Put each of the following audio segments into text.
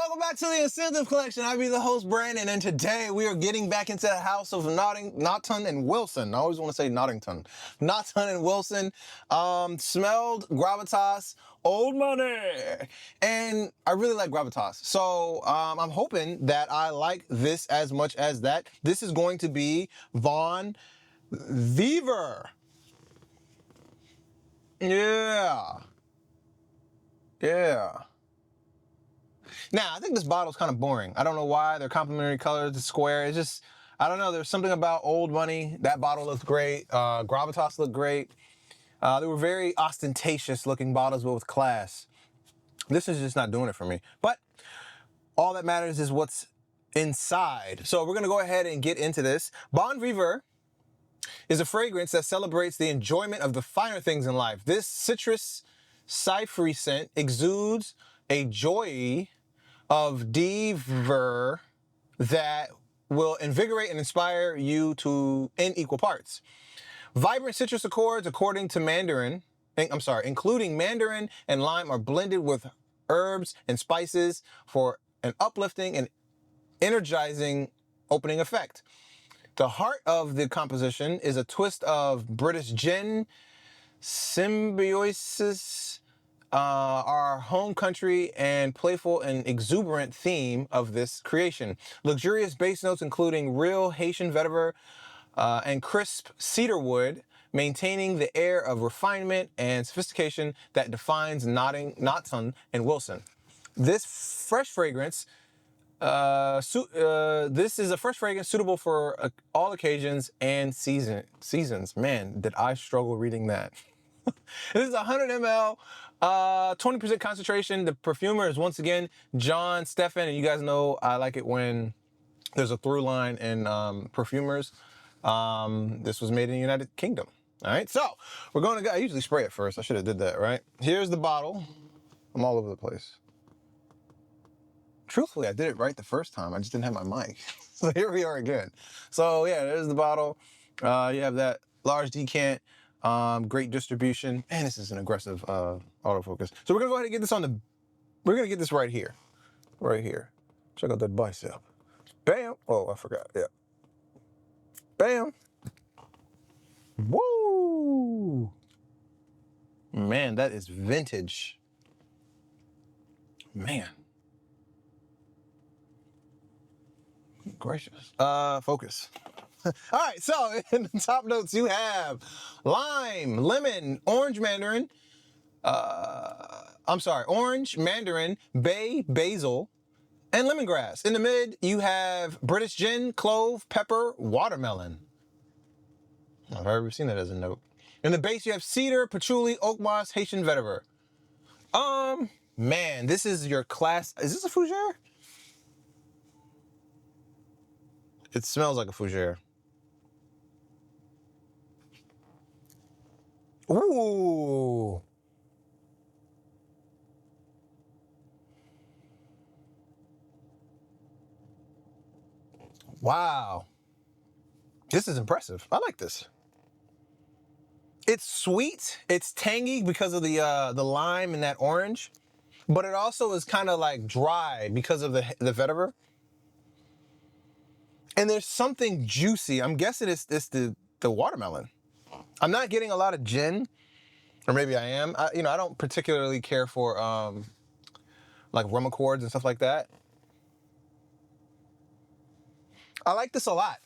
welcome back to the InScentive Collection. I'll be the host, Brandon, and today we are getting back into the house of Naughton and Wilson. I always want to say Naughton and Wilson. Smelled Gravitas, Old Money, and I really like Gravitas. So I'm hoping that I like this as much as that. This is going to be Bon Viveur. Yeah. Now, I think this bottle's kind of boring. I don't know why. They're complementary colors, it's square. It's just, I don't know. There's something about Old Money. That bottle looked great. Gravitas looked great. They were very ostentatious looking bottles, but with class. This is just not doing it for me. But all that matters is what's inside. So we're going to go ahead and get into this. Bon Viveur is a fragrance that celebrates the enjoyment of the finer things in life. This citrus cypre scent exudes a joy of Vetiver that will invigorate and inspire you in equal parts. Vibrant citrus accords, including mandarin and lime, are blended with herbs and spices for an uplifting and energizing opening effect. The heart of the composition is a twist of British gin, symbiosis, our home country, and playful and exuberant theme of this creation. Luxurious base notes including real Haitian vetiver and crisp cedarwood, maintaining the air of refinement and sophistication that defines Naughton and Wilson. This fresh fragrance, this is a fresh fragrance suitable for all occasions and seasons. Man, did I struggle reading that. This is 100 ml, 20% concentration. The perfumer is once again John Stefan, and you guys know I like it when there's a through line in perfumers. This was made in the United Kingdom. All right, so we're going to go. I usually spray it first. I should have did that, right? Here's the bottle. I'm all over the place. Truthfully, I did it right the first time. I just didn't have my mic. So here we are again. So yeah, there's the bottle. You have that large decant. Great distribution. Man, this is an aggressive autofocus. So we're gonna go ahead and get this we're gonna get this right here. Right here. Check out that bicep. Bam. Oh, I forgot. Yeah. Bam. Woo. Man, that is vintage. Man. Gracious. Focus. All right, so in the top notes you have lime, lemon, orange, mandarin, orange, mandarin, bay, basil, and lemongrass. In the mid, you have British gin, clove, pepper, watermelon. I've ever seen that as a note. In the base, you have cedar, patchouli, oakmoss, Haitian vetiver. Man, this is your class. Is this a fougere? It smells like a fougere. Ooh. Wow. This is impressive. I like this. It's sweet. It's tangy because of the lime and that orange, but it also is kind of like dry because of the vetiver. And there's something juicy. I'm guessing it's the watermelon. I'm not getting a lot of gin, or maybe I am. I don't particularly care for like rum accords and stuff like that. I like this a lot.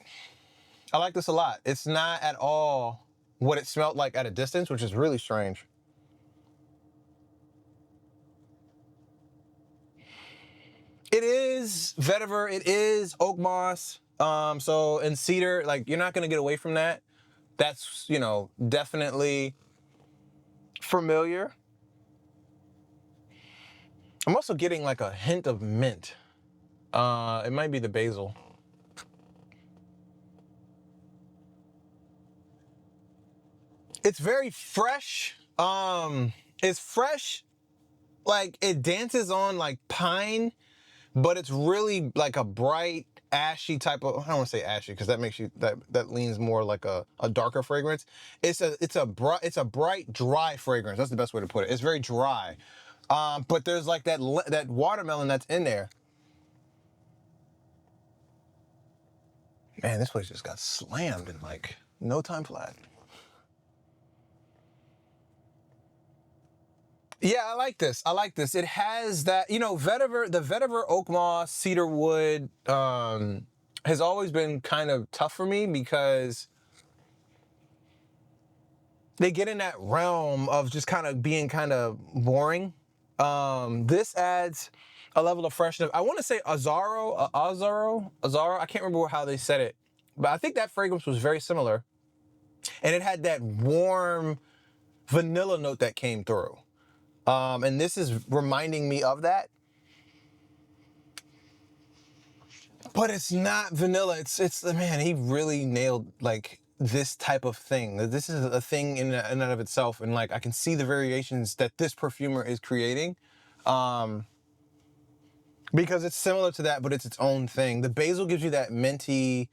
It's not at all what it smelled like at a distance, which is really strange. It is vetiver. It is oakmoss. So in cedar, like you're not gonna get away from that. That's, definitely familiar. I'm also getting like a hint of mint. It might be the basil. It's very fresh. It's fresh, like it dances on like pine, but it's really like a bright, ashy type of, I don't want to say ashy because that makes you, that leans more like a darker fragrance. It's a bright, dry fragrance. That's the best way to put it. It's very dry. But there's like that watermelon that's in there. Man, this place just got slammed in like no time flat. Yeah, I like this. I like this. It has that, you know, Vetiver, the Vetiver Oakmoss cedar wood has always been kind of tough for me because they get in that realm of just kind of being kind of boring. This adds a level of freshness. I want to say Azaro. I can't remember how they said it, but I think that fragrance was very similar. And it had that warm vanilla note that came through. And this is reminding me of that. But it's not vanilla. It's man, he really nailed like this type of thing. This is a thing in and of itself. And like, I can see the variations that this perfumer is creating. Because it's similar to that, but it's its own thing. The basil gives you that minty,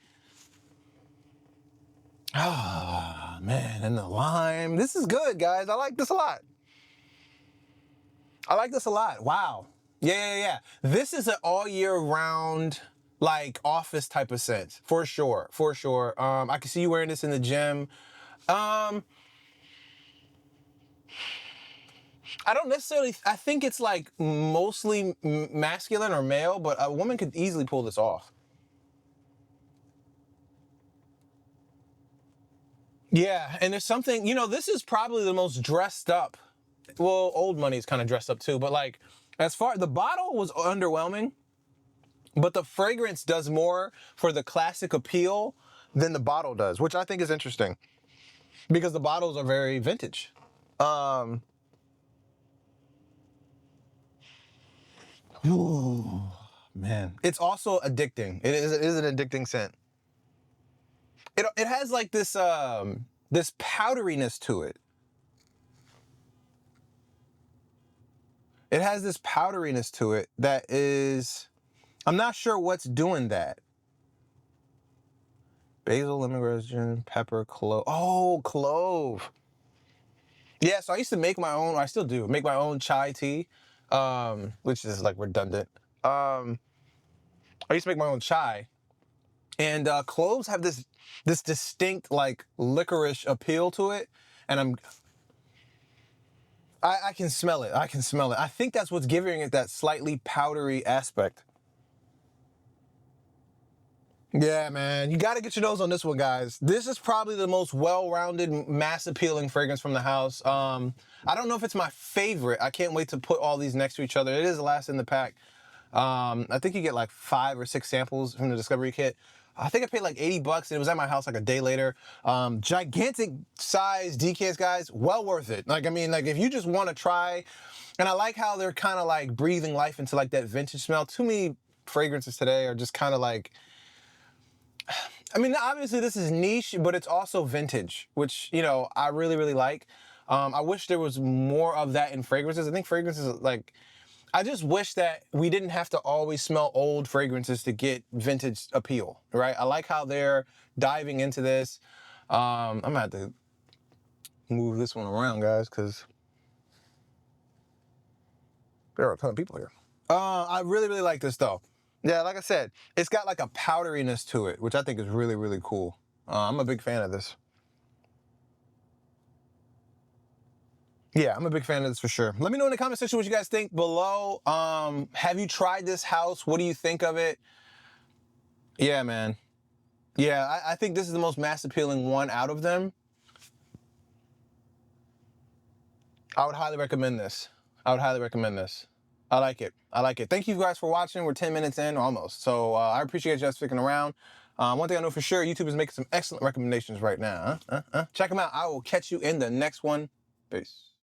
man, and the lime. This is good, guys. I like this a lot. I like this a lot. Wow. Yeah. This is an all year round, like office type of scent, for sure. I can see you wearing this in the gym. I don't necessarily, I think it's like mostly masculine or male, but a woman could easily pull this off. Yeah, and there's something, you know, this is probably the most dressed up. Well, Old Money is kind of dressed up too, but like, as far, the bottle was underwhelming, but the fragrance does more for the classic appeal than the bottle does, which I think is interesting because the bottles are very vintage. Ooh, man. It's also addicting. It is an addicting scent. It has like this this powderiness to it. It has this powderiness to it that is, I'm not sure what's doing that. Basil, lemongrass, pepper, clove. Oh, clove. Yeah, so I used to make my own, I still do, make my own chai tea, which is like redundant. I used to make my own chai. And cloves have this distinct like licorice appeal to it. And I can smell it. I can smell it. I think that's what's giving it that slightly powdery aspect. Yeah, man. You got to get your nose on this one, guys. This is probably the most well-rounded, mass-appealing fragrance from the house. I don't know if it's my favorite. I can't wait to put all these next to each other. It is the last in the pack. I think you get like 5 or 6 samples from the Discovery Kit. I think I paid like $80 and it was at my house like a day later. Gigantic size decants, guys. Well worth it. Like, I mean, like if you just want to try, and I like how they're kind of like breathing life into like that vintage smell. Too many fragrances today are just kind of like, I mean, obviously this is niche, but it's also vintage, which, you know, I really, really like. I wish there was more of that in fragrances. I think fragrances like, I just wish that we didn't have to always smell old fragrances to get vintage appeal, right? I like how they're diving into this. I'm gonna have to move this one around, guys, because there are a ton of people here. I really, really like this though. Yeah, like I said, it's got like a powderiness to it, which I think is really, really cool. I'm a big fan of this. Yeah, I'm a big fan of this for sure. Let me know in the comment section what you guys think below. Have you tried this house? What do you think of it? Yeah, man. Yeah, I think this is the most mass appealing one out of them. I would highly recommend this. I would highly recommend this. I like it. I like it. Thank you guys for watching. We're 10 minutes in almost. So I appreciate you guys sticking around. One thing I know for sure, YouTube is making some excellent recommendations right now. Check them out. I will catch you in the next one. Peace.